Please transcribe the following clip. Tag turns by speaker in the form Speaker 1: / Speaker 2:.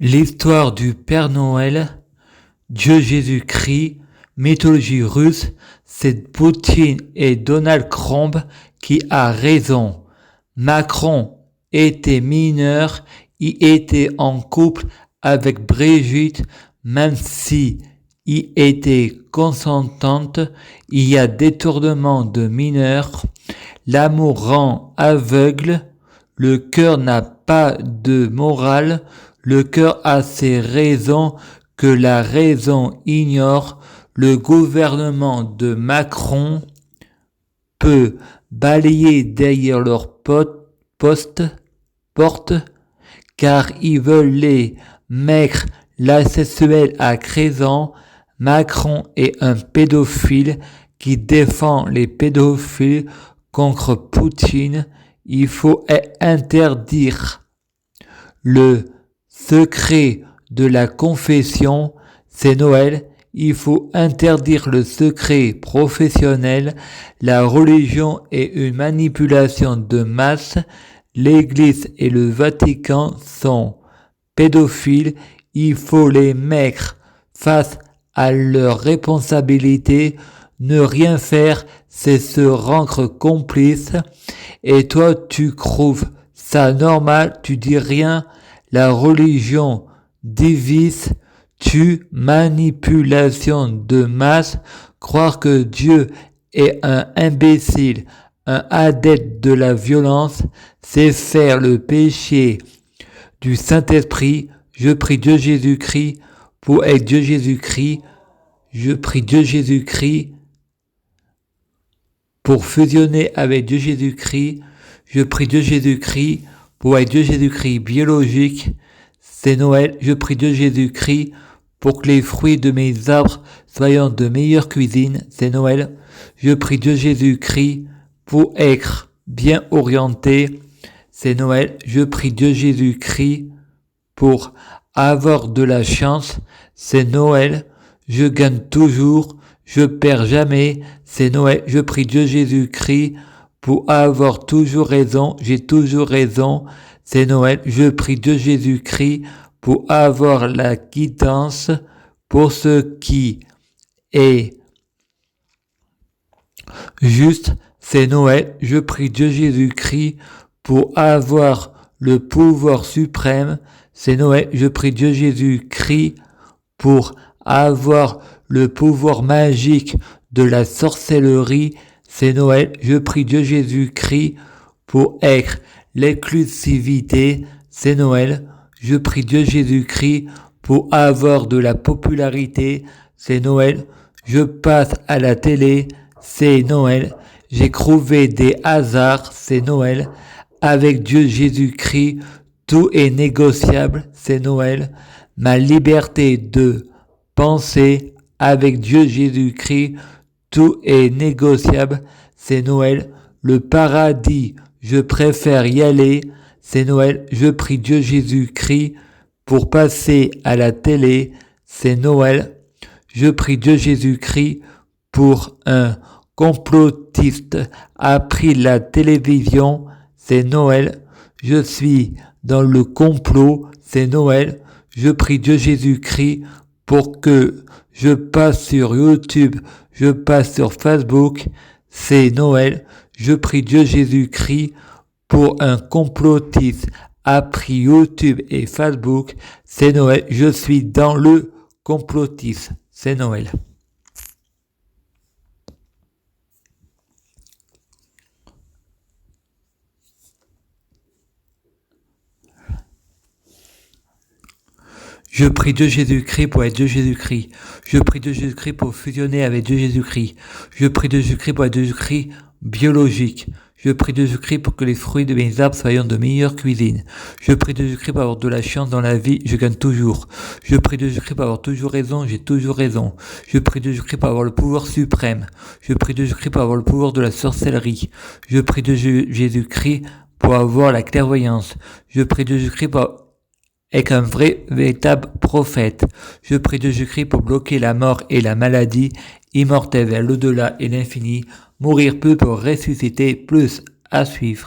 Speaker 1: L'histoire du Père Noël, Dieu Jésus-Christ, mythologie russe, c'est Poutine et Donald Trump qui a raison. Macron était mineur, il était en couple avec Brigitte, même si il était consentante, il y a détournement de mineurs. L'amour rend aveugle, le cœur n'a pas de morale, le cœur a ses raisons que la raison ignore. Le gouvernement de Macron peut balayer derrière leur porte, car ils veulent les mettre l'asexuel à 13 ans. Macron est un pédophile qui défend les pédophiles contre Poutine. Il faut interdire le secret de la confession, c'est Noël. Il faut interdire le secret professionnel. La religion est une manipulation de masse. L'Église et le Vatican sont pédophiles. Il faut les mettre face à leurs responsabilités. Ne rien faire, c'est se rendre complice. Et toi, tu trouves ça normal, tu dis rien. La religion divise, tue, manipulation de masse. Croire que Dieu est un imbécile, un adepte de la violence, c'est faire le péché du Saint-Esprit. Je prie Dieu Jésus-Christ pour être Dieu Jésus-Christ. Je prie Dieu Jésus-Christ pour fusionner avec Dieu Jésus-Christ. Je prie Dieu Jésus-Christ pour être Dieu Jésus-Christ biologique. C'est Noël. Je prie Dieu Jésus-Christ pour que les fruits de mes arbres soient de meilleure cuisine. C'est Noël. Je prie Dieu Jésus-Christ pour être bien orienté. C'est Noël. Je prie Dieu Jésus-Christ pour avoir de la chance. C'est Noël. Je gagne toujours. Je perds jamais. C'est Noël. Je prie Dieu Jésus-Christ pour avoir toujours raison. J'ai toujours raison. C'est Noël. Je prie Dieu Jésus-Christ pour avoir la quittance pour ce qui est juste. C'est Noël. Je prie Dieu Jésus-Christ pour avoir le pouvoir suprême. C'est Noël. Je prie Dieu Jésus-Christ pour avoir le pouvoir magique de la sorcellerie. C'est Noël. Je prie Dieu Jésus-Christ pour être l'exclusivité. C'est Noël. Je prie Dieu Jésus-Christ pour avoir de la popularité. C'est Noël. Je passe à la télé. C'est Noël. J'ai trouvé des hasards. C'est Noël. Avec Dieu Jésus-Christ, tout est négociable. C'est Noël. Ma liberté de penser avec Dieu Jésus-Christ, tout est négociable. C'est Noël. Le paradis, je préfère y aller. C'est Noël. Je prie Dieu Jésus-Christ pour passer à la télé. C'est Noël. Je prie Dieu Jésus-Christ pour un complotiste a pris la télévision. C'est Noël. Je suis dans le complot. C'est Noël. Je prie Dieu Jésus-Christ pour que je passe sur YouTube, je passe sur Facebook. C'est Noël. Je prie Dieu Jésus-Christ pour un complotiste a pris YouTube et Facebook. C'est Noël. Je suis dans le complotiste. C'est Noël. Je prie Dieu Jésus-Christ pour être Dieu Jésus-Christ. Je prie Dieu Jésus-Christ pour fusionner avec Dieu Jésus-Christ. Je prie Dieu Jésus-Christ pour être Dieu Jésus-Christ biologique. Je prie Dieu Jésus-Christ pour que les fruits de mes arbres soient de meilleure cuisine. Je prie Dieu Jésus-Christ pour avoir de la chance dans la vie, je gagne toujours. Je prie Dieu Jésus-Christ pour avoir toujours raison, j'ai toujours raison. Je prie Dieu Jésus-Christ pour avoir le pouvoir suprême. Je prie Dieu Jésus-Christ pour avoir le pouvoir de la sorcellerie. Je prie Dieu Jésus-Christ pour avoir la clairvoyance. Je prie Dieu Jésus-Christ pour être un véritable prophète. Je prie Dieu Jésus-Christ pour bloquer la mort et la maladie, immortel vers l'au-delà et l'infini, mourir peu pour ressusciter plus, à suivre.